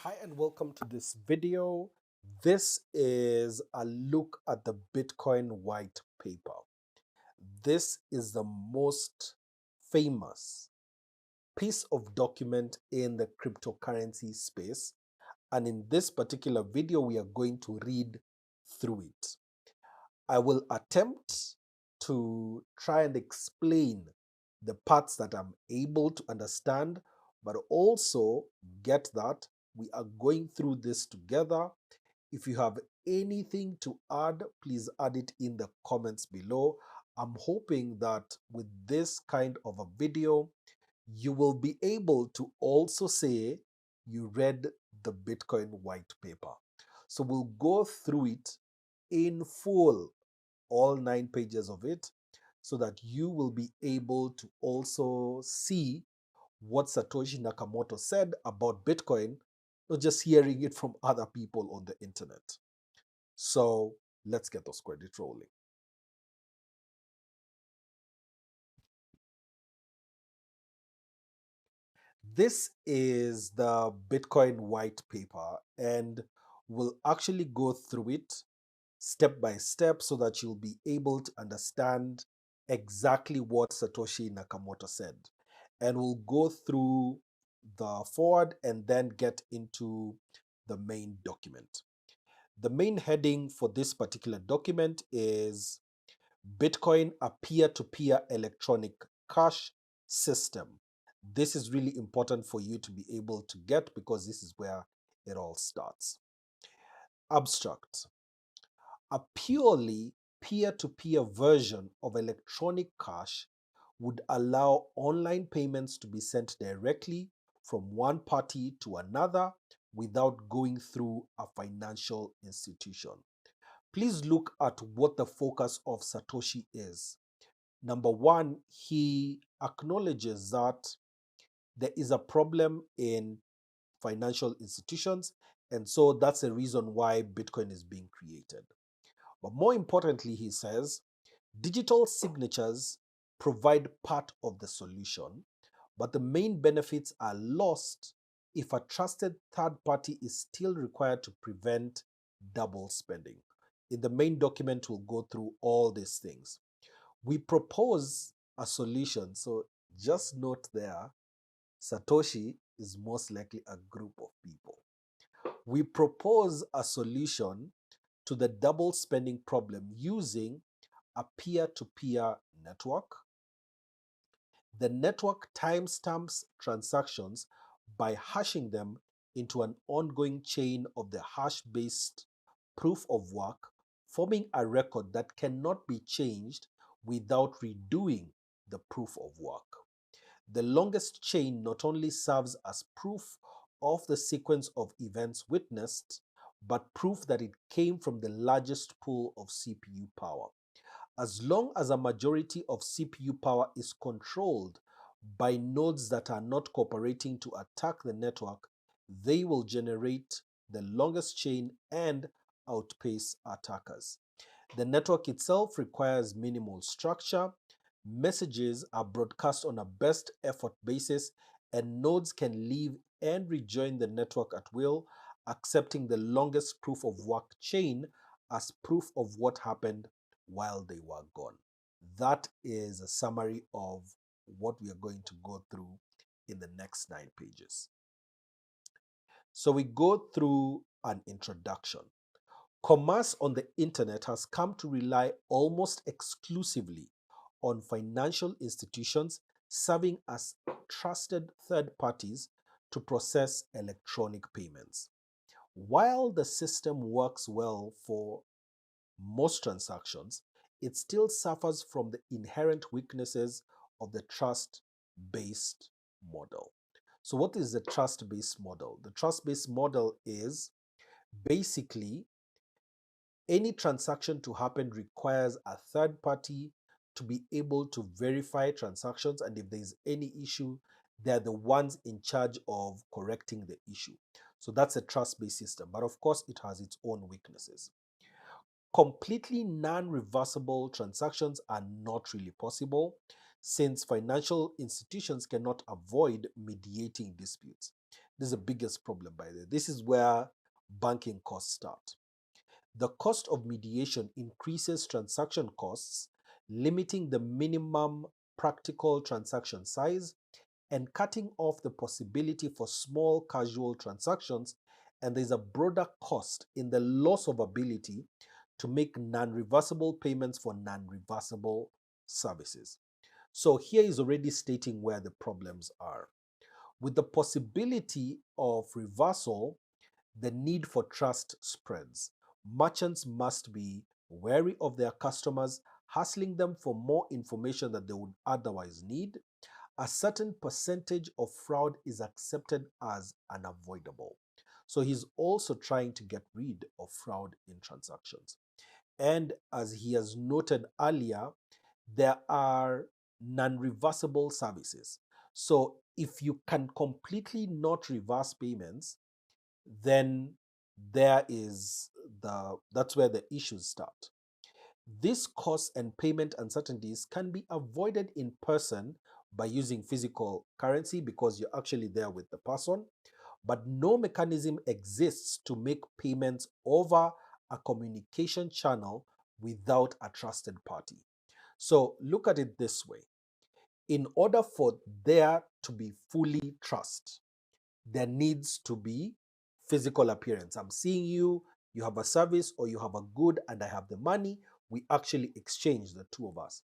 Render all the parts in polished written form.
Hi and welcome to this video. This is a look at the Bitcoin white paper. This is the most famous piece of document in the cryptocurrency space. And in this particular video, we are going to read through it. I will attempt to try and explain the parts that I'm able to understand, but also get that we are going through this together. If you have anything to add, please add it in the comments below. I'm hoping that with this kind of a video, you will be able to also say you read the Bitcoin white paper. So we'll go through it in full, all 9 pages of it, so that you will be able to also see what Satoshi Nakamoto said about Bitcoin, not just hearing it from other people on the internet. So let's get those credits rolling. This is the Bitcoin white paper, and we'll actually go through it step by step so that you'll be able to understand exactly what Satoshi Nakamoto said. And we'll go through the forward and then get into the main document. The main heading for this particular document is Bitcoin, a peer-to-peer electronic cash system. This is really important for you to be able to get because this is where it all starts. Abstract. A purely peer-to-peer version of electronic cash would allow online payments to be sent directly from one party to another without going through a financial institution. Please look at what the focus of Satoshi is. Number one, he acknowledges that there is a problem in financial institutions, and so that's the reason why Bitcoin is being created. But more importantly, he says digital signatures provide part of the solution, but the main benefits are lost if a trusted third party is still required to prevent double spending. In the main document, we'll go through all these things. We propose a solution. So just note there, Satoshi is most likely a group of people. We propose a solution to the double spending problem using a peer-to-peer network. The network timestamps transactions by hashing them into an ongoing chain of the hash-based proof of work, forming a record that cannot be changed without redoing the proof of work. The longest chain not only serves as proof of the sequence of events witnessed, but proof that it came from the largest pool of CPU power. As long as a majority of CPU power is controlled by nodes that are not cooperating to attack the network, they will generate the longest chain and outpace attackers. The network itself requires minimal structure. Messages are broadcast on a best effort basis, and nodes can leave and rejoin the network at will, accepting the longest proof of work chain as proof of what happened while they were gone. That is a summary of what we are going to go through in the next 9 pages. So we go through an introduction. Commerce on the internet has come to rely almost exclusively on financial institutions serving as trusted third parties to process electronic payments. While the system works well for most transactions, it still suffers from the inherent weaknesses of the trust-based model. So what is the trust-based model? The trust-based model is basically any transaction to happen requires a third party to be able to verify transactions, and if there's any issue, they're the ones in charge of correcting the issue. So that's a trust-based system, but of course it has its own weaknesses. Completely non-reversible transactions are not really possible since financial institutions cannot avoid mediating disputes. This is the biggest problem, by the way. This is where banking costs start. The cost of mediation increases transaction costs, limiting the minimum practical transaction size and cutting off the possibility for small casual transactions. And there's a broader cost in the loss of ability to make non reversible payments for non reversible services. So here is already stating where the problems are. With the possibility of reversal, the need for trust spreads. Merchants must be wary of their customers, hassling them for more information that they would otherwise need. A certain percentage of fraud is accepted as unavoidable. So he's also trying to get rid of fraud in transactions. And as he has noted earlier, there are non reversible services. So if you can completely not reverse payments, then that's where the issues start. These costs and payment uncertainties can be avoided in person by using physical currency because you're actually there with the person, but no mechanism exists to make payments over a communication channel without a trusted party. So look at it this way. In order for there to be fully trust, there needs to be physical appearance. I'm seeing you, you have a service or you have a good, and I have the money. We actually exchange, the two of us.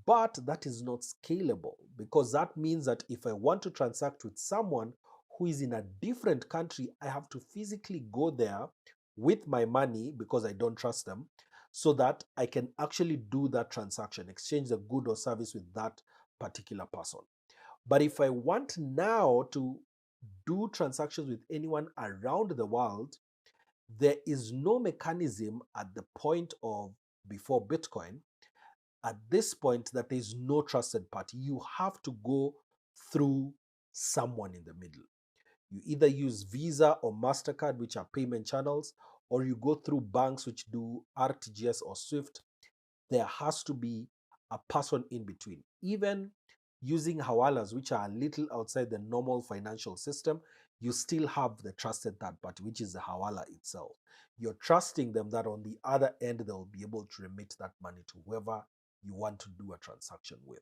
But that is not scalable because that means that if I want to transact with someone who is in a different country, I have to physically go there with my money because I don't trust them so that I can actually do that transaction, exchange the good or service with that particular person. But if I want now to do transactions with anyone around the world, there is no mechanism at the point of before Bitcoin, at this point, that there is no trusted party. You have to go through someone in the middle. You either use Visa or MasterCard, which are payment channels, or you go through banks which do RTGS or SWIFT. There has to be a person in between. Even using hawalas, which are a little outside the normal financial system, you still have the trusted third party, which is the hawala itself. You're trusting them that on the other end, they'll be able to remit that money to whoever you want to do a transaction with.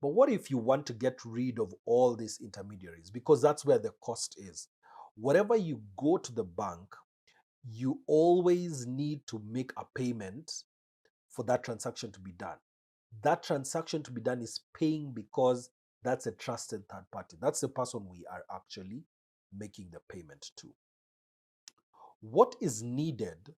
But what if you want to get rid of all these intermediaries? Because that's where the cost is. Wherever you go to the bank, you always need to make a payment for that transaction to be done. That transaction to be done is paying because that's a trusted third party. That's the person we are actually making the payment to. What is needed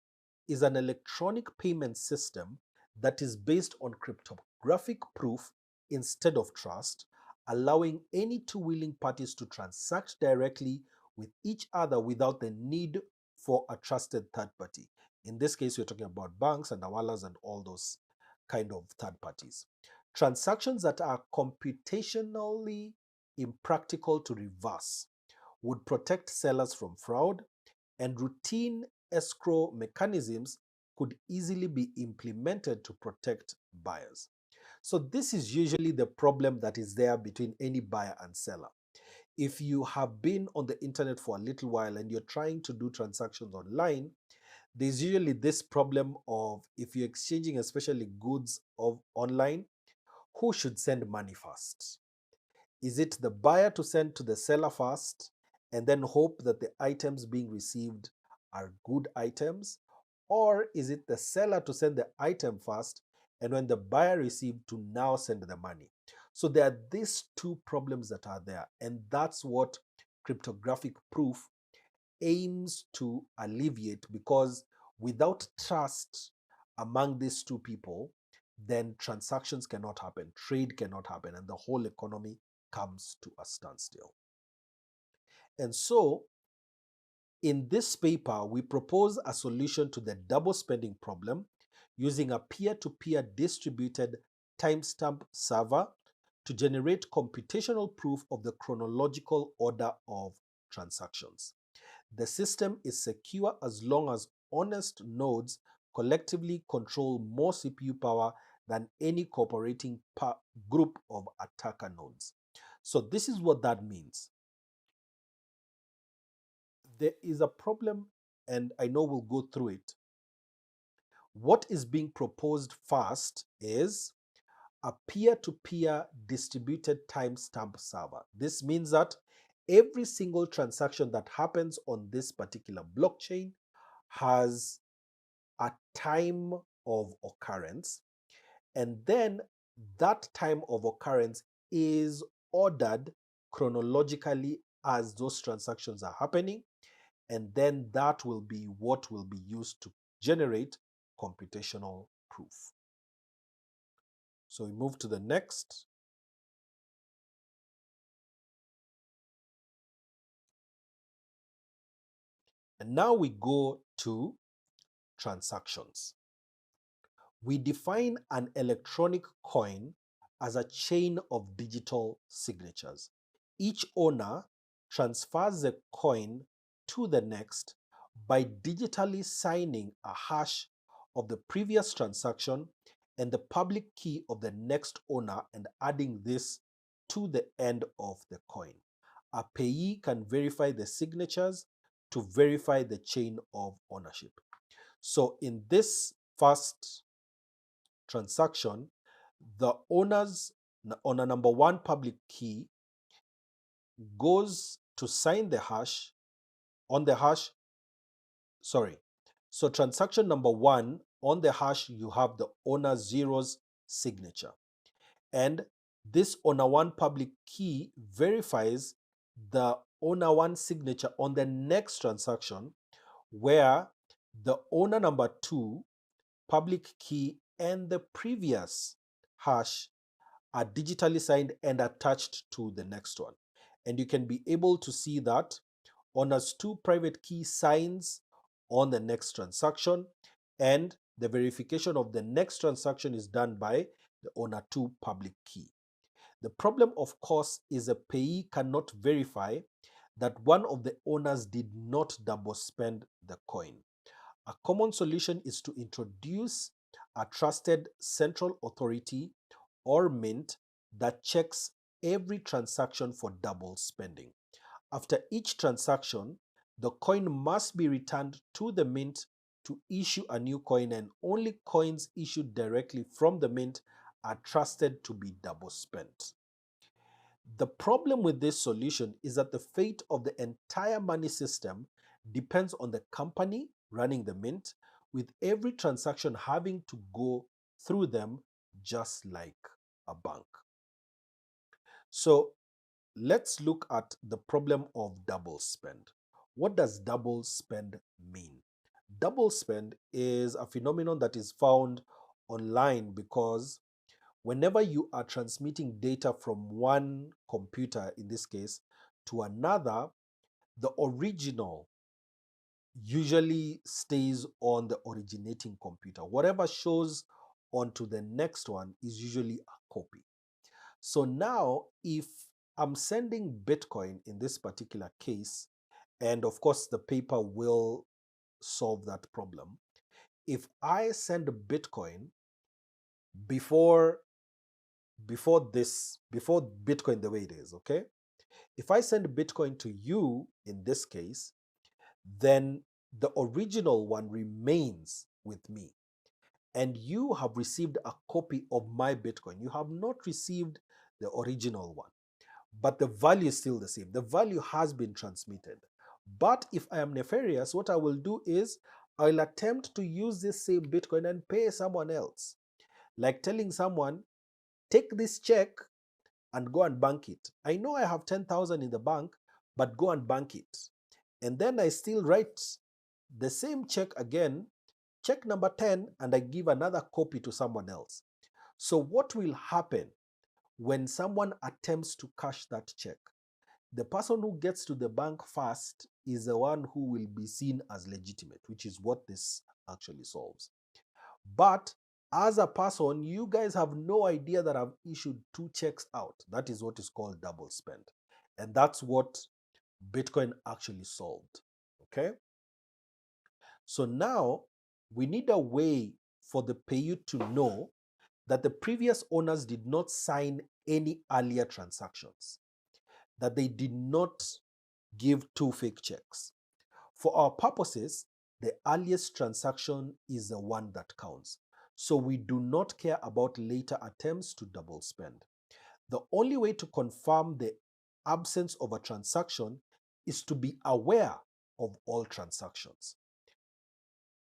is an electronic payment system that is based on cryptographic proof instead of trust, allowing any two willing parties to transact directly with each other without the need for a trusted third party. In this case, we're talking about banks and awalas and all those kind of third parties. Transactions that are computationally impractical to reverse would protect sellers from fraud, and routine escrow mechanisms could easily be implemented to protect buyers. So, this is usually the problem that is there between any buyer and seller. If you have been on the internet for a little while and you're trying to do transactions online, there's usually this problem of if you're exchanging, especially goods of online, who should send money first? Is it the buyer to send to the seller first and then hope that the items being received are good items? Or is it the seller to send the item first and when the buyer received to now send the money? So there are these two problems that are there, and that's what cryptographic proof aims to alleviate, because without trust among these two people, then transactions cannot happen, trade cannot happen, and the whole economy comes to a standstill. And so, in this paper, we propose a solution to the double spending problem using a peer to peer distributed timestamp server to generate computational proof of the chronological order of transactions. The system is secure as long as honest nodes collectively control more CPU power than any cooperating group of attacker nodes. So, this is what that means. there is a problem, and I know we'll go through it. What is being proposed first is a peer-to-peer distributed timestamp server. This means that every single transaction that happens on this particular blockchain has a time of occurrence, and then that time of occurrence is ordered chronologically as those transactions are happening, and then that will be what will be used to generate computational proof. So we move to the next. And now we go to transactions. We define an electronic coin as a chain of digital signatures. Each owner transfers the coin to the next by digitally signing a hash of the previous transaction and the public key of the next owner and adding this to the end of the coin. A payee can verify the signatures to verify the chain of ownership. So in this first transaction, the owners on a number one public key goes to sign the hash on the hash. Sorry. So transaction number one, on the hash, you have the owner zero's signature. And this owner one public key verifies the owner one signature on the next transaction, where the owner number two public key and the previous hash are digitally signed and attached to the next one. And you can be able to see that owner's two private key signs on the next transaction, and the verification of the next transaction is done by the owner two public key. The problem, of course, is a payee cannot verify that one of the owners did not double spend the coin. A common solution is to introduce a trusted central authority or mint that checks every transaction for double spending. After each transaction, the coin must be returned to the mint to issue a new coin, and only coins issued directly from the mint are trusted to be double spent. The problem with this solution is that the fate of the entire money system depends on the company running the mint, with every transaction having to go through them just like a bank. So let's look at the problem of double spend. What does double spend mean? Double spend is a phenomenon that is found online because whenever you are transmitting data from one computer, in this case, to another, the original usually stays on the originating computer. Whatever shows onto the next one is usually a copy. So now, if I'm sending Bitcoin in this particular case, and of course the paper will solve that problem. If I send Bitcoin before before Bitcoin the way it is, okay? If I send Bitcoin to you in this case, then the original one remains with me. And you have received a copy of my Bitcoin. You have not received the original one, but the value is still the same. The value has been transmitted. But if I am nefarious, what I will do is I'll attempt to use this same Bitcoin and pay someone else. Like telling someone, take this check and go and bank it. I know I have 10,000 in the bank, but go and bank it. And then I still write the same check again, check number 10, and I give another copy to someone else. So what will happen when someone attempts to cash that check? The person who gets to the bank first is the one who will be seen as legitimate, which is what this actually solves. But as a person, you guys have no idea that I've issued two checks out. That is what is called double spend. And that's what Bitcoin actually solved. Okay? So now we need a way for the payer to know that the previous owners did not sign any earlier transactions, that they did not give two fake checks. For our purposes, the earliest transaction is the one that counts. So we do not care about later attempts to double spend. The only way to confirm the absence of a transaction is to be aware of all transactions.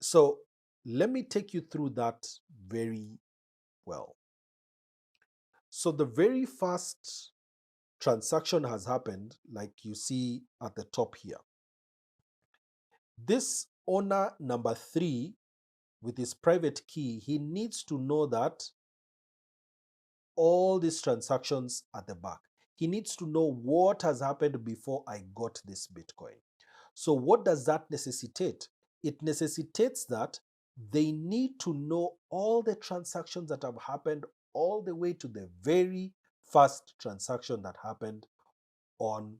So let me take you through that very well. So the very first transaction has happened, like you see at the top here. This owner number 3, with his private key, he needs to know that all these transactions at the back. He needs to know what has happened before I got this Bitcoin. So what does that necessitate? It necessitates that they need to know all the transactions that have happened all the way to the very first transaction that happened on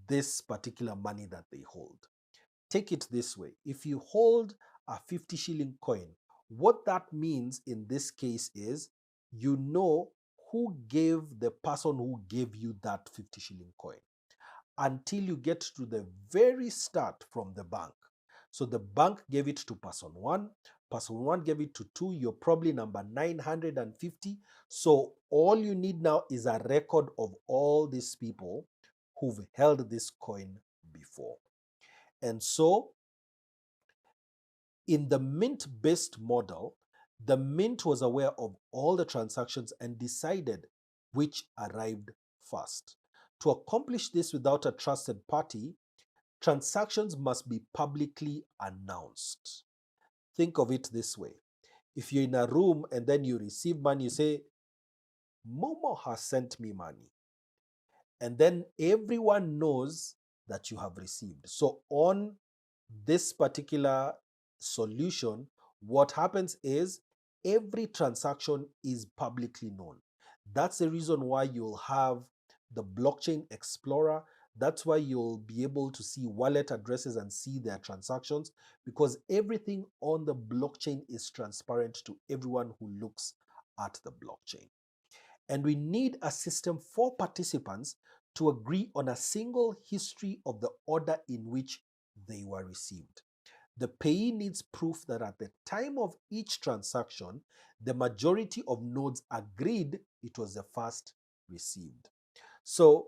this particular money that they hold. Take it this way. If you hold a 50 shilling coin, what that means in this case is you know who gave the person who gave you that 50 shilling coin until you get to the very start from the bank. So the bank gave it to person 1 gave it to 2, you're probably number 950. So all you need now is a record of all these people who've held this coin before. And so in the mint-based model, the mint was aware of all the transactions and decided which arrived first. To accomplish this without a trusted party, transactions must be publicly announced. Think of it this way. If you're in a room and then you receive money, you say, Momo has sent me money. And then everyone knows that you have received. So on this particular solution, what happens is every transaction is publicly known. That's the reason why you'll have the blockchain explorer. That's why you'll be able to see wallet addresses and see their transactions, because everything on the blockchain is transparent to everyone who looks at the blockchain. And we need a system for participants to agree on a single history of the order in which they were received. The payee needs proof that at the time of each transaction, the majority of nodes agreed it was the first received. So,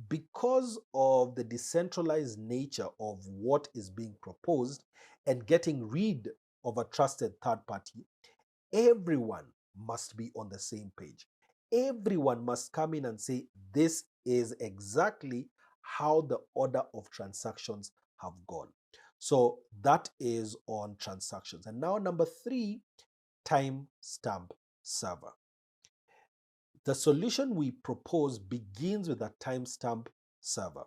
because of the decentralized nature of what is being proposed and getting rid of a trusted third party, everyone must be on the same page. Everyone must come in and say, this is exactly how the order of transactions have gone. So that is on transactions. And now number 3, timestamp server. The solution we propose begins with a timestamp server.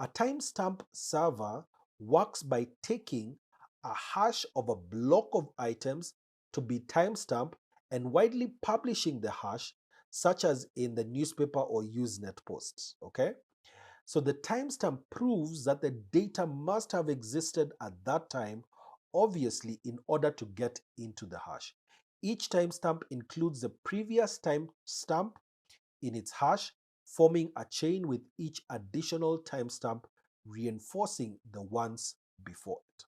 A timestamp server works by taking a hash of a block of items to be timestamped and widely publishing the hash, such as in the newspaper or Usenet posts. Okay? So the timestamp proves that the data must have existed at that time, obviously, in order to get into the hash. Each timestamp includes the previous timestamp in its hash, forming a chain with each additional timestamp reinforcing the ones before it.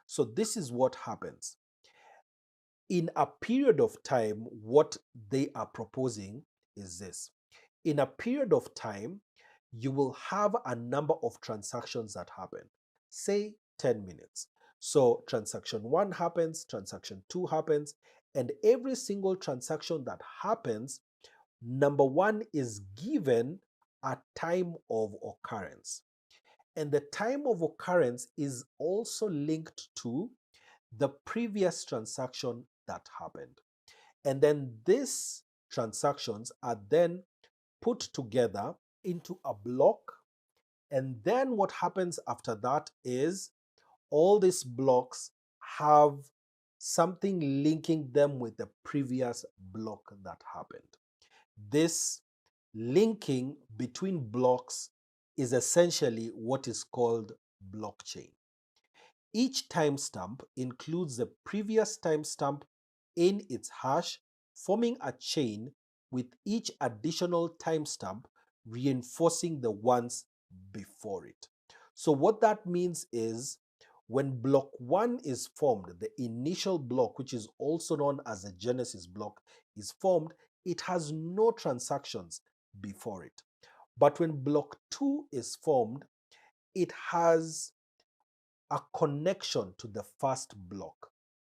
So this is what happens. In a period of time, what they are proposing is this. In a period of time, you will have a number of transactions that happen, say 10 minutes. So transaction 1 happens, transaction 2 happens, and every single transaction that happens, number 1 is given a time of occurrence. And the time of occurrence is also linked to the previous transaction that happened. And then these transactions are then put together into a block. And then what happens after that is all these blocks have something linking them with the previous block that happened. This linking between blocks is essentially what is called blockchain. Each timestamp includes the previous timestamp in its hash, forming a chain with each additional timestamp reinforcing the ones before it. So what that means is When block 1 is formed, the initial block, which is also known as the genesis block, is formed, it has no transactions before it. But when block 2 is formed, it has a connection to the first block,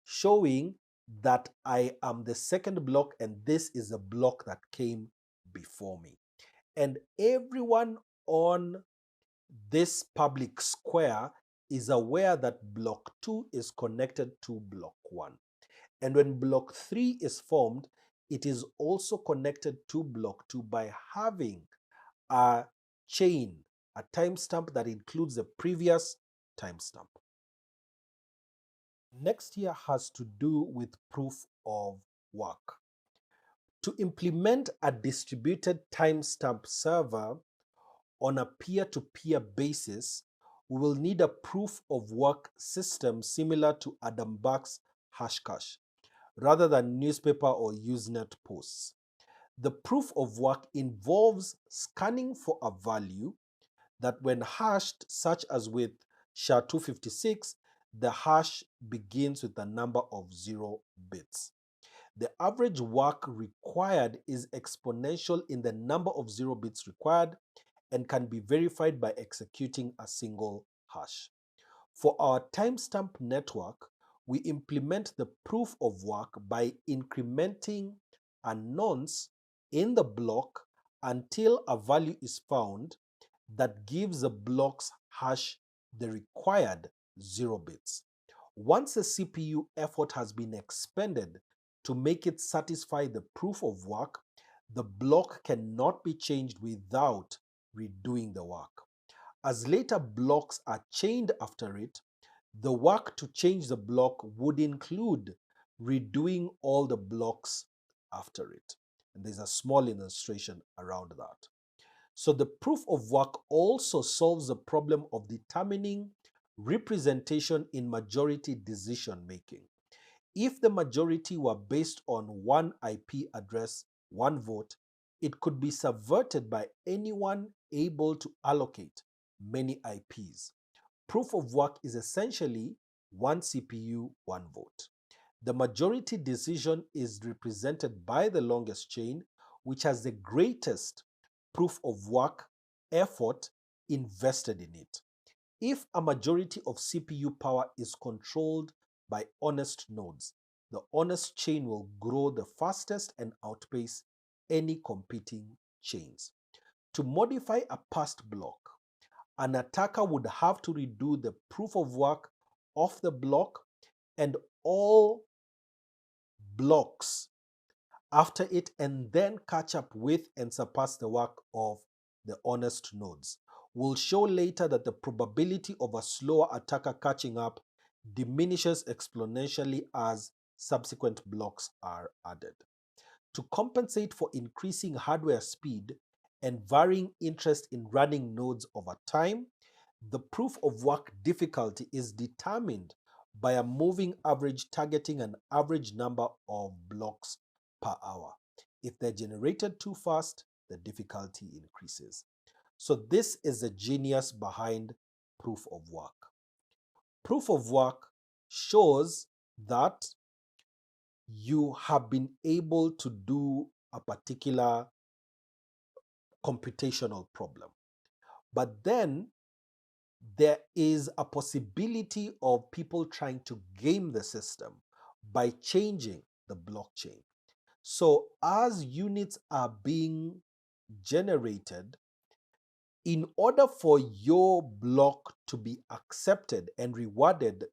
showing that I am the second block and this is a block that came before me. And everyone on this public square is aware that block 2 is connected to block 1. And when block 3 is formed, it is also connected to block 2 by having a chain, a timestamp that includes the previous timestamp. Next here has to do with proof of work. To implement a distributed timestamp server on a peer-to-peer basis, we will need a proof of work system similar to Adam Back's Hashcash, rather than newspaper or Usenet posts. The proof of work involves scanning for a value that when hashed, such as with SHA-256, the hash begins with a number of 0 bits. The average work required is exponential in the number of 0 bits required and can be verified by executing a single hash. For our timestamp network, we implement the proof of work by incrementing a nonce in the block until a value is found that gives the block's hash the required 0 bits. Once the CPU effort has been expended to make it satisfy the proof of work, the block cannot be changed without redoing the work. As later blocks are chained after it, the work to change the block would include redoing all the blocks after it. And there's a small illustration around that. So the proof of work also solves the problem of determining representation in majority decision making. If the majority were based on one IP address, one vote, it could be subverted by anyone able to allocate many IPs. Proof of work is essentially one CPU, one vote. The majority decision is represented by the longest chain, which has the greatest proof of work effort invested in it. If a majority of CPU power is controlled by honest nodes, the honest chain will grow the fastest and outpace any competing chains. To modify a passed block, an attacker would have to redo the proof of work of the block and all blocks after it, and then catch up with and surpass the work of the honest nodes. We'll show later that the probability of a slower attacker catching up diminishes exponentially as subsequent blocks are added. To compensate for increasing hardware speed and varying interest in running nodes over time, the proof of work difficulty is determined by a moving average targeting an average number of blocks per hour. If they're generated too fast, the difficulty increases. So this is the genius behind proof of work. Proof of work shows that you have been able to do a particular computational problem. But then there is a possibility of people trying to game the system by changing the blockchain. So as units are being generated, in order for your block to be accepted and rewarded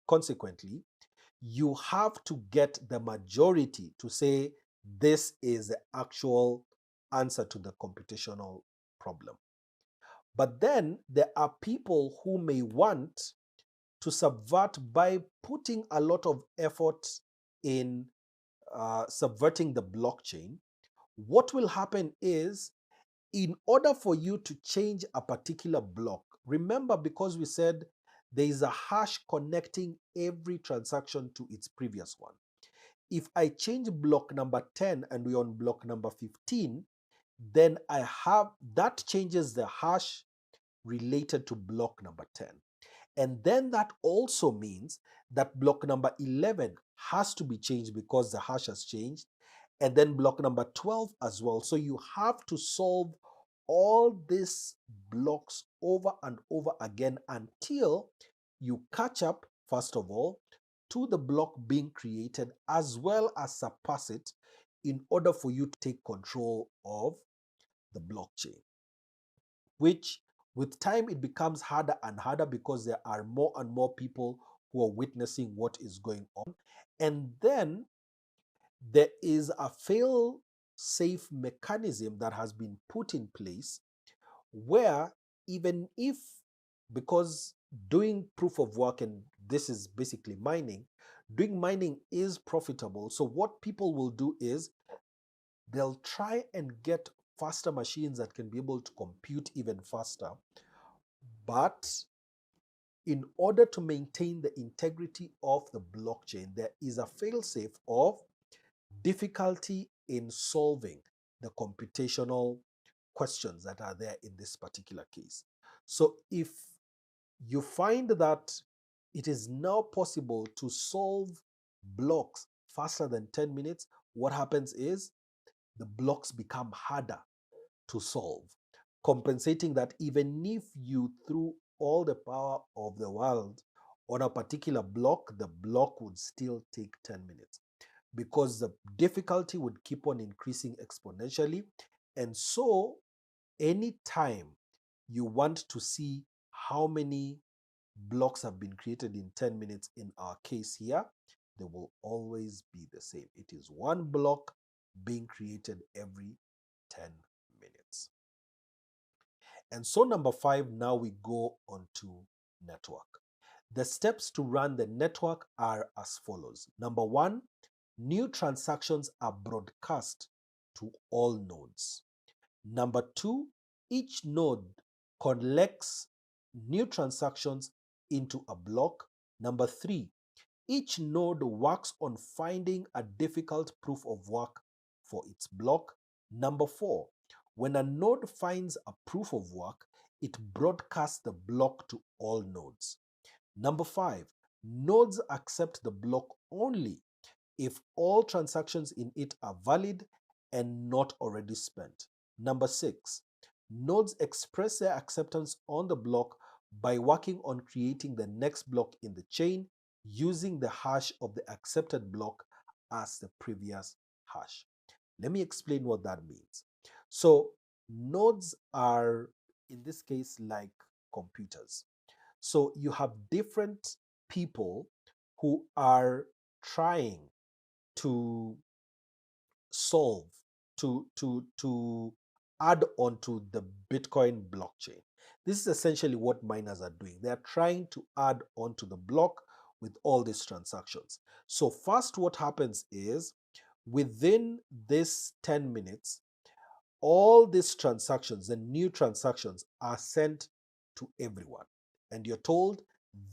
consequently, you have to get the majority to say this is the actual answer to the computational problem. But then there are people who may want to subvert by putting a lot of effort in subverting the blockchain. What will happen is, in order for you to change a particular block, remember, because we said there is a hash connecting every transaction to its previous one. If I change block number 10 and we're on block number 15, then I have that changes the hash related to block number 10. And then that also means that block number 11 has to be changed because the hash has changed. And then block number 12 as well. So you have to solve all these blocks over and over again until you catch up, first of all, to the block being created as well as surpass it in order for you to take control of the blockchain, which with time it becomes harder and harder because there are more and more people who are witnessing what is going on. And then there is a fail safe mechanism that has been put in place where even if, because doing proof of work, and this is basically mining, doing mining is profitable. So what people will do is they'll try and get faster machines that can be able to compute even faster. But in order to maintain the integrity of the blockchain, there is a failsafe of difficulty in solving the computational questions that are there in this particular case. So if you find that it is now possible to solve blocks faster than 10 minutes, what happens is the blocks become harder to solve, compensating that even if you threw all the power of the world on a particular block, the block would still take 10 minutes because the difficulty would keep on increasing exponentially. And so, anytime you want to see how many blocks have been created in 10 minutes in our case here, they will always be the same. It is one block being created every 10 minutes. And so number 5, now we go on to network. The steps to run the network are as follows. Number 1, new transactions are broadcast to all nodes. Number 2, each node collects new transactions into a block. Number 3, each node works on finding a difficult proof of work for its block. Number 4, when a node finds a proof of work, it broadcasts the block to all nodes. Number 5, nodes accept the block only if all transactions in it are valid and not already spent. Number 6, nodes express their acceptance on the block by working on creating the next block in the chain using the hash of the accepted block as the previous hash. Let me explain what that means. So, nodes are, in this case, like computers. So, you have different people who are trying to solve, to add onto the Bitcoin blockchain. This is essentially what miners are doing. They are trying to add onto the block with all these transactions. So first, what happens is within this 10 minutes, all these transactions, the new transactions, are sent to everyone. And you're told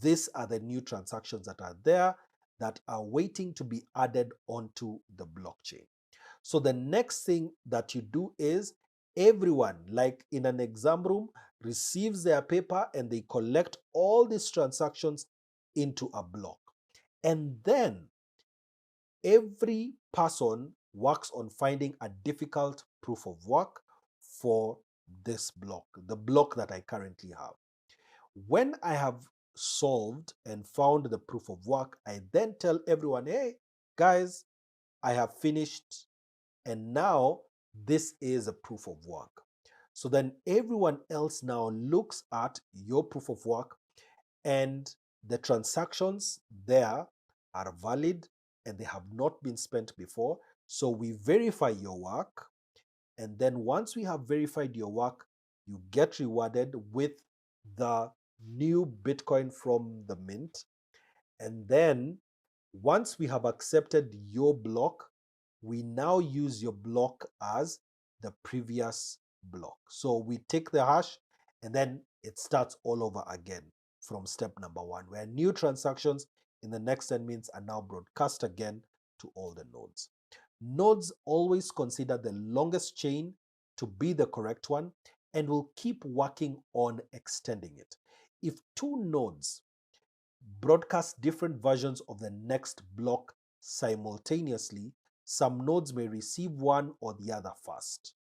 these are the new transactions that are there that are waiting to be added onto the blockchain. So the next thing that you do is everyone, like in an exam room, receives their paper and they collect all these transactions into a block. And then every person works on finding a difficult proof of work for this block, the block that I currently have. When I have solved and found the proof of work, I then tell everyone, hey, guys, I have finished, and now this is a proof of work. So then everyone else now looks at your proof of work, and the transactions there are valid and they have not been spent before. So we verify your work. And then once we have verified your work, you get rewarded with the new Bitcoin from the mint. And then once we have accepted your block, we now use your block as the previous block. So we take the hash and then it starts all over again from step number 1, where new transactions in the next 10 minutes are now broadcast again to all the nodes. Nodes always consider the longest chain to be the correct one and will keep working on extending it. If two nodes broadcast different versions of the next block simultaneously, some nodes may receive one or the other first.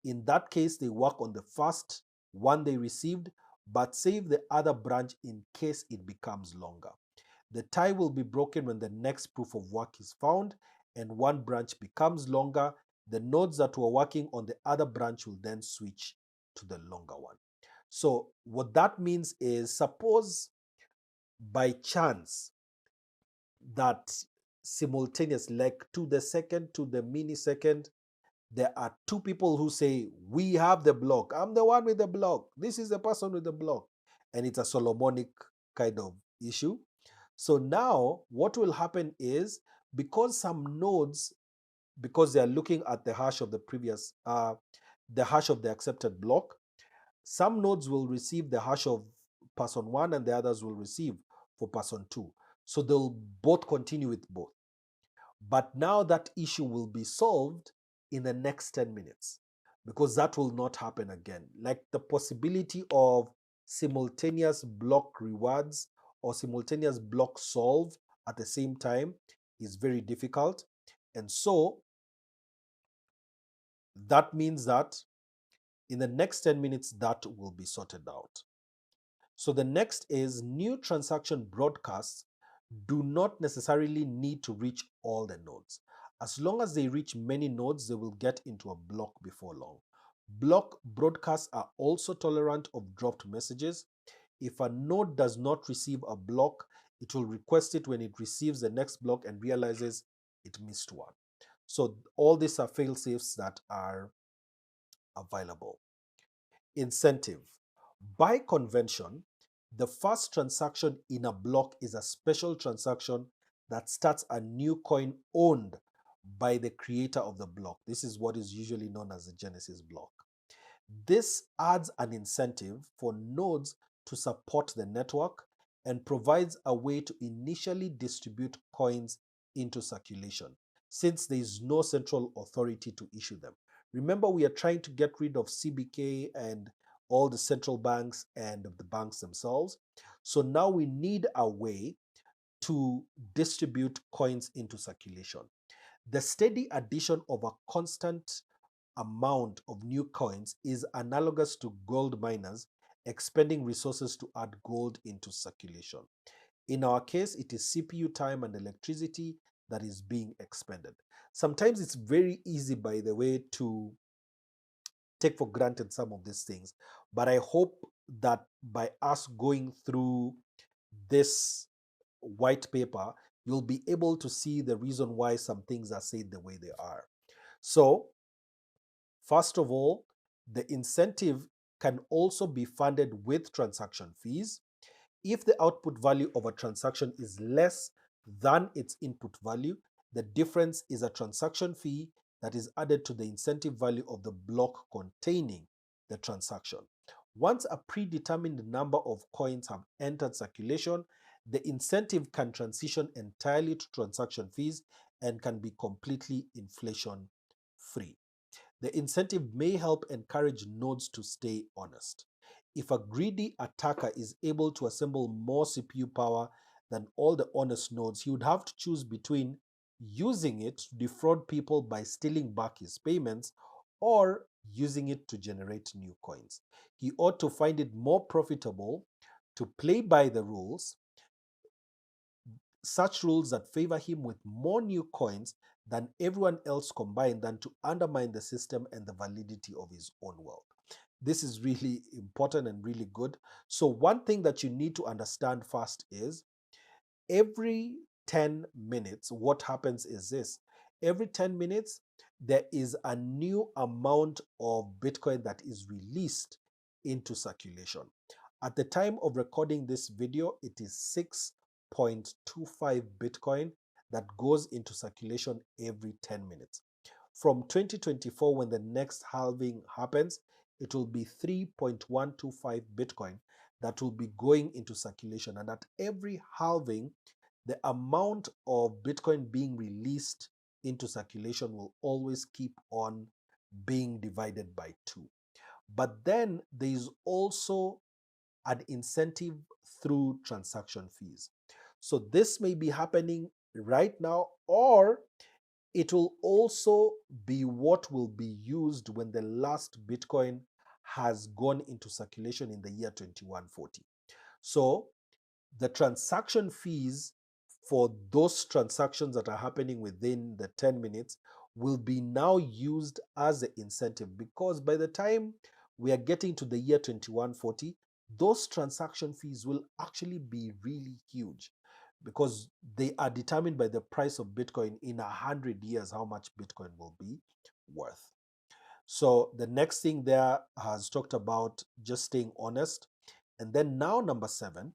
In that case, they work on the first one they received, but save the other branch in case it becomes longer. The tie will be broken when the next proof of work is found and one branch becomes longer. The nodes that were working on the other branch will then switch to the longer one. So what that means is, suppose by chance that simultaneous, like to the second, to the millisecond, there are two people who say, we have the block. I'm the one with the block. This is the person with the block. And it's a Solomonic kind of issue. So now what will happen is, because some nodes, because they are looking at the hash of the previous, the hash of the accepted block, some nodes will receive the hash of person one and the others will receive for person two. So they'll both continue with both. But now that issue will be solved in the next 10 minutes because that will not happen again. Like the possibility of simultaneous block rewards or simultaneous block solve at the same time is very difficult. And so that means that in the next 10 minutes, that will be sorted out. So the next is, new transaction broadcasts do not necessarily need to reach all the nodes. As long as they reach many nodes, they will get into a block before long. Block broadcasts are also tolerant of dropped messages. If a node does not receive a block, it will request it when it receives the next block and realizes it missed one. So all these are fail-safes that are available. Incentive. By convention, the first transaction in a block is a special transaction that starts a new coin owned by the creator of the block. This is what is usually known as the Genesis block. This adds an incentive for nodes to support the network and provides a way to initially distribute coins into circulation, since there is no central authority to issue them. Remember, we are trying to get rid of CBK and all the central banks and the banks themselves. So now we need a way to distribute coins into circulation. The steady addition of a constant amount of new coins is analogous to gold miners expending resources to add gold into circulation. In our case, it is CPU time and electricity that is being expended. Sometimes it's very easy, by the way, to take for granted some of these things, but I hope that by us going through this white paper, you'll be able to see the reason why some things are said the way they are. So, first of all, the incentive can also be funded with transaction fees. If the output value of a transaction is less than its input value, the difference is a transaction fee that is added to the incentive value of the block containing the transaction. Once a predetermined number of coins have entered circulation, the incentive can transition entirely to transaction fees and can be completely inflation free. The incentive may help encourage nodes to stay honest. If a greedy attacker is able to assemble more CPU power than all the honest nodes, he would have to choose between using it to defraud people by stealing back his payments or using it to generate new coins. He ought to find it more profitable to play by the rules, such rules that favor him with more new coins than everyone else combined, than to undermine the system and the validity of his own wealth. This is really important and really good. So, one thing that you need to understand first is, every 10 minutes, what happens is this: every 10 minutes, there is a new amount of Bitcoin that is released into circulation. At the time of recording this video, it is 6.25 Bitcoin that goes into circulation every 10 minutes. From 2024, when the next halving happens, it will be 3.125 Bitcoin that will be going into circulation. And at every halving, the amount of Bitcoin being released into circulation will always keep on being divided by 2. But then there is also an incentive through transaction fees. So this may be happening right now, or it will also be what will be used when the last Bitcoin has gone into circulation in the year 2140. So the transaction fees for those transactions that are happening within the 10 minutes will be now used as the incentive, because by the time we are getting to the year 2140, those transaction fees will actually be really huge, because they are determined by the price of Bitcoin in 100 years, how much Bitcoin will be worth. So the next thing there has talked about just staying honest. And then now, number 7,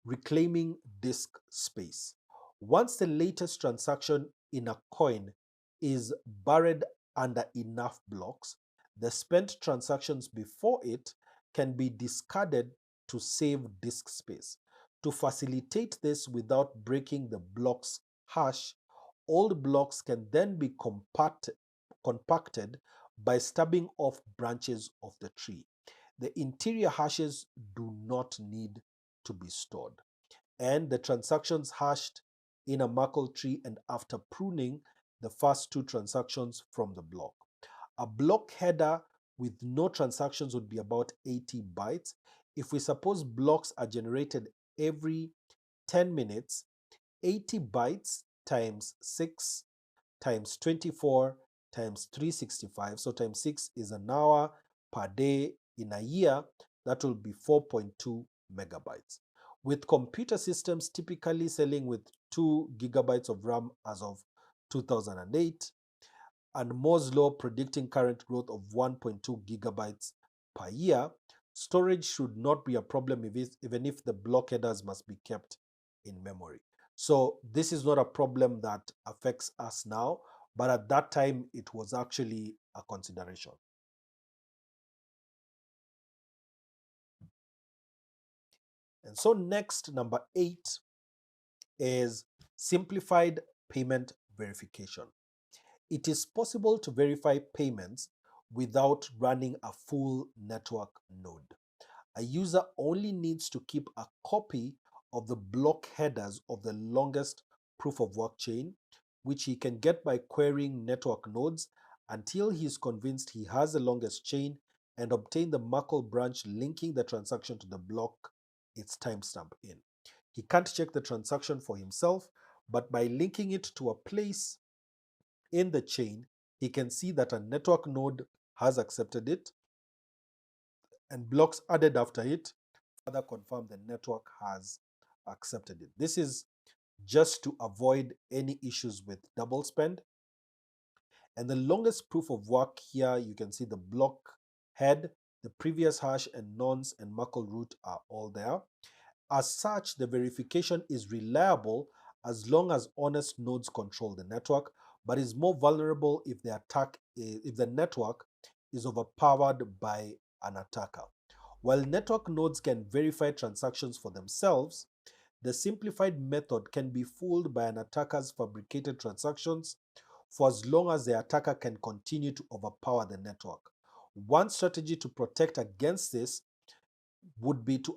reclaiming disk space. Once the latest transaction in a coin is buried under enough blocks, the spent transactions before it can be discarded to save disk space. To facilitate this without breaking the block's hash, old blocks can then be compacted by stubbing off branches of the tree. The interior hashes do not need to be stored, and the transactions hashed in a Merkle tree, and after pruning the first 2 transactions from the block. A block header with no transactions would be about 80 bytes. If we suppose blocks are generated every 10 minutes, 80 bytes times 6 times 24 times 365, so times 6 is an hour per day in a year, that will be 4.2 megabytes. With computer systems typically selling with 2 gigabytes of RAM as of 2008, and Moore's law predicting current growth of 1.2 gigabytes per year, storage should not be a problem even if the block headers must be kept in memory. So this is not a problem that affects us now, but at that time it was actually a consideration. And so next, number 8 is simplified payment verification. It is possible to verify payments without running a full network node. A user only needs to keep a copy of the block headers of the longest proof of work chain, which he can get by querying network nodes until he is convinced he has the longest chain, and obtain the Merkle branch linking the transaction to the block its timestamp in. He can't check the transaction for himself, but by linking it to a place in the chain, he can see that a network node has accepted it, and blocks added after it further confirm the network has accepted it. This is just to avoid any issues with double spend. And the longest proof of work here, you can see the block head, the previous hash, and nonce and Merkle root are all there. As such, the verification is reliable as long as honest nodes control the network, but is more vulnerable if the network is overpowered by an attacker. While network nodes can verify transactions for themselves, the simplified method can be fooled by an attacker's fabricated transactions for as long as the attacker can continue to overpower the network. One strategy to protect against this would be to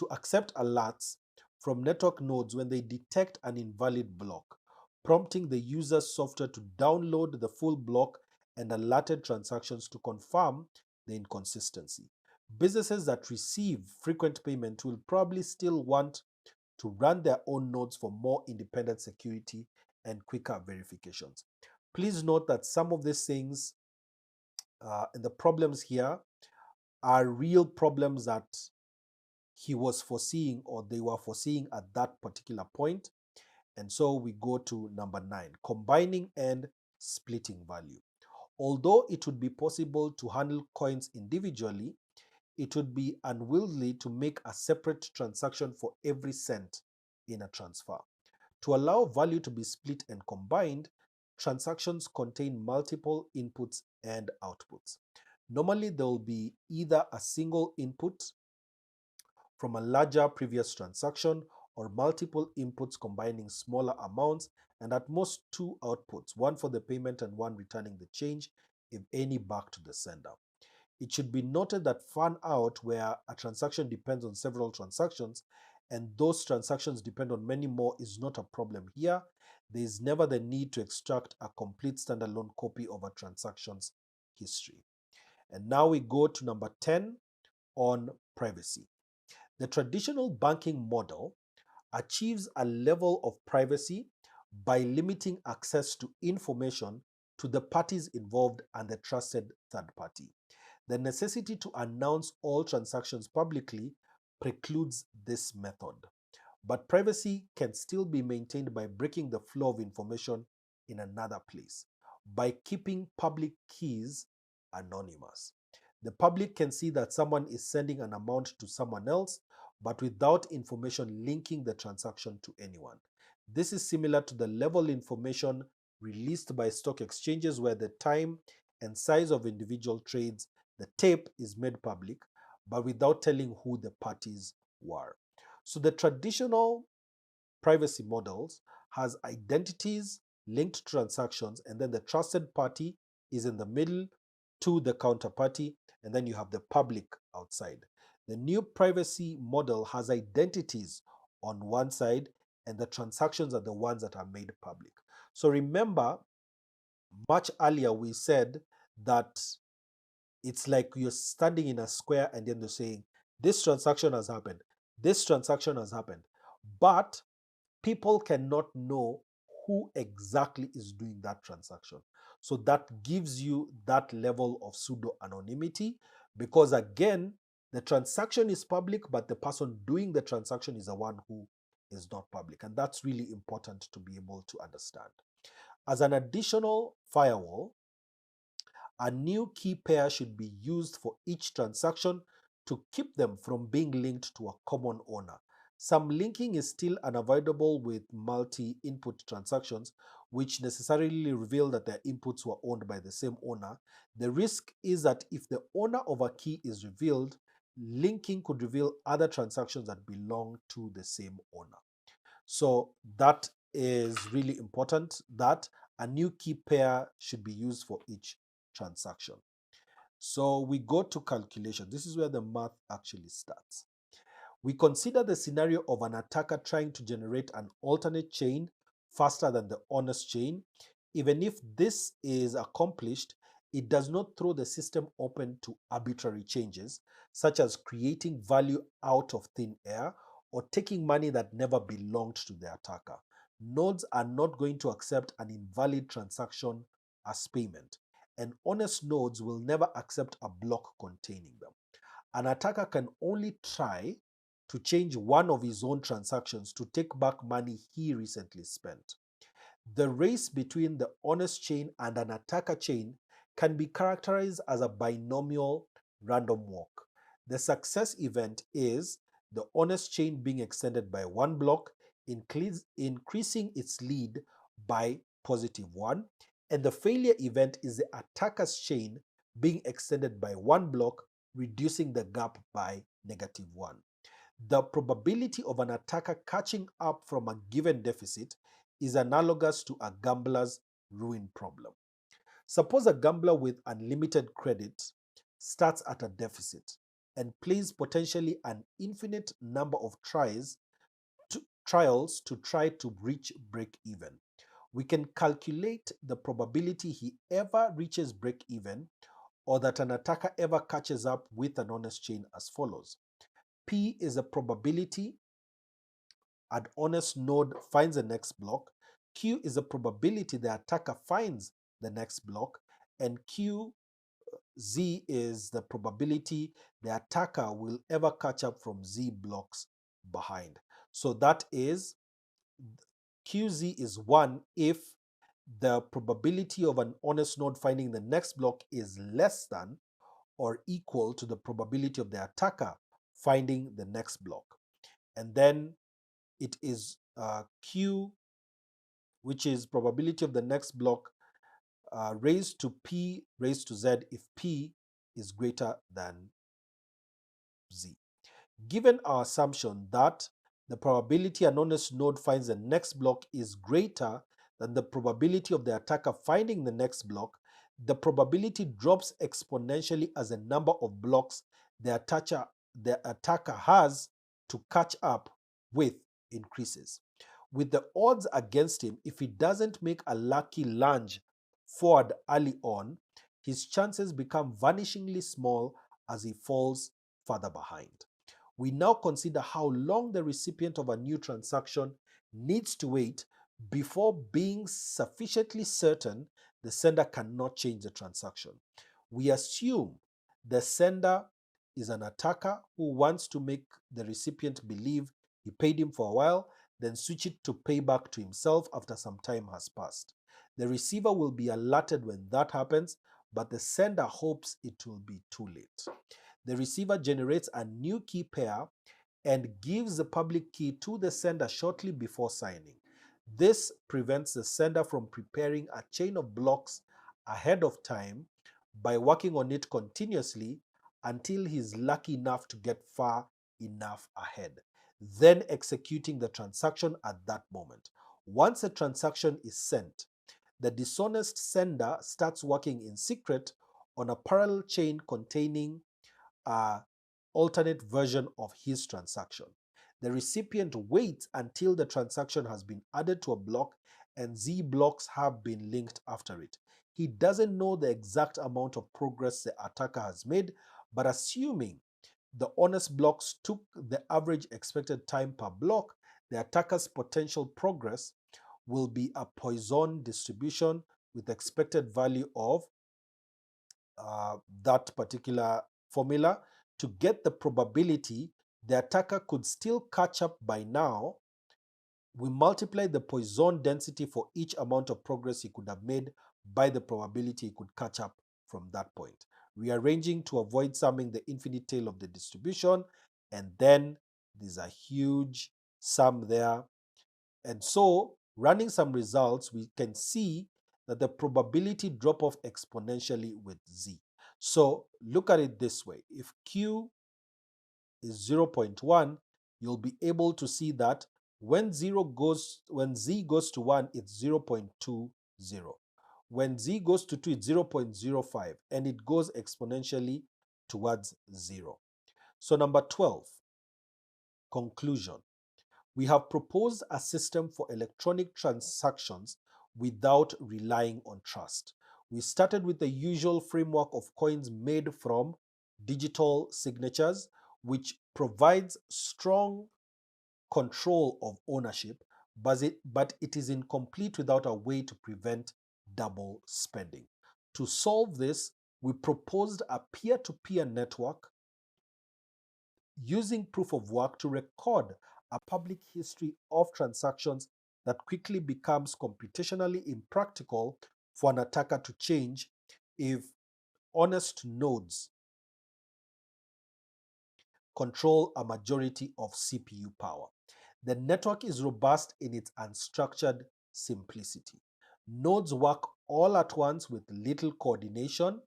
accept alerts from network nodes when they detect an invalid block, prompting the user's software to download the full block and alerted transactions to confirm the inconsistency. Businesses that receive frequent payment will probably still want to run their own nodes for more independent security and quicker verifications. Please note that some of these things and the problems here are real problems that he was foreseeing, or they were foreseeing at that particular point. And so we go to number 9, combining and splitting value. Although it would be possible to handle coins individually, it would be unwieldy to make a separate transaction for every cent in a transfer. To allow value to be split and combined, transactions contain multiple inputs and outputs. Normally, there will be either a single input from a larger previous transaction, or multiple inputs combining smaller amounts, and at most 2 outputs, one for the payment and one returning the change, if any, back to the sender. It should be noted that fan out, where a transaction depends on several transactions and those transactions depend on many more, is not a problem here. There is never the need to extract a complete standalone copy of a transaction's history. And now we go to number 10 on privacy. The traditional banking model achieves a level of privacy by limiting access to information to the parties involved and the trusted third party. The necessity to announce all transactions publicly precludes this method. But privacy can still be maintained by breaking the flow of information in another place, by keeping public keys anonymous. The public can see that someone is sending an amount to someone else, but without information linking the transaction to anyone. This is similar to the level information released by stock exchanges, where the time and size of individual trades, the tape, is made public, but without telling who the parties were. So the traditional privacy models has identities linked to transactions, and then the trusted party is in the middle to the counterparty, and then you have the public outside. The new privacy model has identities on one side, and the transactions are the ones that are made public. So remember, much earlier we said that it's like you're standing in a square and then they're saying, this transaction has happened, this transaction has happened. But people cannot know who exactly is doing that transaction. So that gives you that level of pseudo anonymity, because again, the transaction is public, but the person doing the transaction is the one who is not public. And that's really important to be able to understand. As an additional firewall, a new key pair should be used for each transaction to keep them from being linked to a common owner. Some linking is still unavoidable with multi-input transactions, which necessarily reveal that their inputs were owned by the same owner. The risk is that if the owner of a key is revealed, linking could reveal other transactions that belong to the same owner. So that is really important, that a new key pair should be used for each transaction. So we go to calculation. This is where the math actually starts. We consider the scenario of an attacker trying to generate an alternate chain faster than the honest chain. Even if this is accomplished, it does not throw the system open to arbitrary changes, such as creating value out of thin air or taking money that never belonged to the attacker. Nodes are not going to accept an invalid transaction as payment, and honest nodes will never accept a block containing them. An attacker can only try to change one of his own transactions to take back money he recently spent. The race between the honest chain and an attacker chain can be characterized as a binomial random walk. The success event is the honest chain being extended by one block, increasing its lead by +1, and the failure event is the attacker's chain being extended by one block, reducing the gap by -1. The probability of an attacker catching up from a given deficit is analogous to a gambler's ruin problem. Suppose a gambler with unlimited credit starts at a deficit and plays potentially an infinite number of trials to try to reach break even. We can calculate the probability he ever reaches break even, or that an attacker ever catches up with an honest chain, as follows. P is a probability an honest node finds the next block. Q is a probability the attacker finds the next block. And QZ is the probability the attacker will ever catch up from Z blocks behind. So that is, QZ is 1 if the probability of an honest node finding the next block is less than or equal to the probability of the attacker finding the next block. And then it is Q, which is probability of the next block, raised to P raised to Z if P is greater than Z. Given our assumption that the probability an honest node finds the next block is greater than the probability of the attacker finding the next block, the probability drops exponentially as the number of blocks the attacker has to catch up with increases. With the odds against him, if he doesn't make a lucky lunge forward early on, his chances become vanishingly small as he falls further behind. We now consider how long the recipient of a new transaction needs to wait before being sufficiently certain the sender cannot change the transaction. We assume the sender is an attacker who wants to make the recipient believe he paid him for a while, then switch it to pay back to himself after some time has passed. The receiver will be alerted when that happens, but the sender hopes it will be too late. The receiver generates a new key pair and gives the public key to the sender shortly before signing. This prevents the sender from preparing a chain of blocks ahead of time by working on it continuously until he's lucky enough to get far enough ahead, then executing the transaction at that moment. Once a transaction is sent, the dishonest sender starts working in secret on a parallel chain containing a alternate version of his transaction. The recipient waits until the transaction has been added to a block and Z blocks have been linked after it. He doesn't know the exact amount of progress the attacker has made, but assuming the honest blocks took the average expected time per block, the attacker's potential progress will be a Poisson distribution with expected value of that particular formula to get the probability the attacker could still catch up by now. We multiply the Poisson density for each amount of progress he could have made by the probability he could catch up from that point, rearranging to avoid summing the infinite tail of the distribution, and then there's a huge sum there. And so, running some results, we can see that the probability drop off exponentially with Z. So, look at it this way. If Q is 0.1, you'll be able to see that when Z goes to 1, it's 0.20. When Z goes to 2, it's 0.05, and it goes exponentially towards 0. So, number 12, conclusion. We have proposed a system for electronic transactions without relying on trust. We started with the usual framework of coins made from digital signatures, which provides strong control of ownership, but it is incomplete without a way to prevent double spending. To solve this, we proposed a peer-to-peer network using proof of work to record a public history of transactions that quickly becomes computationally impractical for an attacker to change if honest nodes control a majority of CPU power. The network is robust in its unstructured simplicity. Nodes work all at once with little coordination.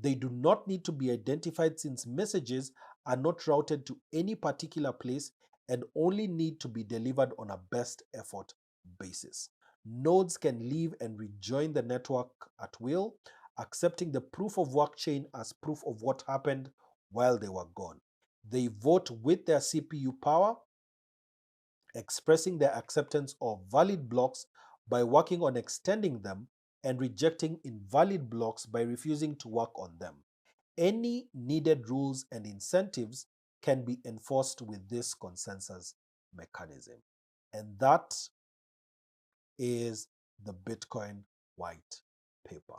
They do not need to be identified since messages are not routed to any particular place and only need to be delivered on a best effort basis. Nodes can leave and rejoin the network at will, accepting the proof of work chain as proof of what happened while they were gone. They vote with their CPU power, expressing their acceptance of valid blocks by working on extending them and rejecting invalid blocks by refusing to work on them. Any needed rules and incentives can be enforced with this consensus mechanism. And that is the Bitcoin white paper.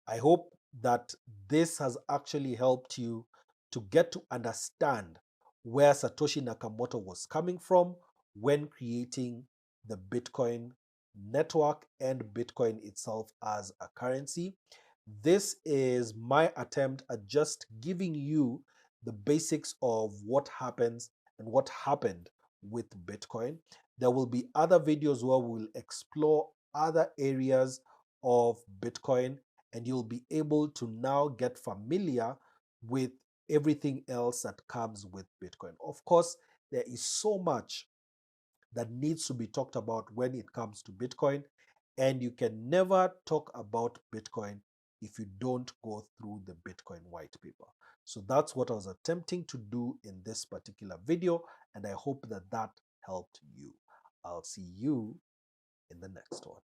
I hope that this has actually helped you to get to understand where Satoshi Nakamoto was coming from when creating the Bitcoin network and Bitcoin itself as a currency. This is my attempt at just giving you the basics of what happens and what happened with Bitcoin. There will be other videos where we'll explore other areas of Bitcoin, and you'll be able to now get familiar with everything else that comes with Bitcoin. Of course, there is so much that needs to be talked about when it comes to Bitcoin, and you can never talk about Bitcoin if you don't go through the Bitcoin white paper. So that's what I was attempting to do in this particular video, and I hope that that helped you. I'll see you in the next one.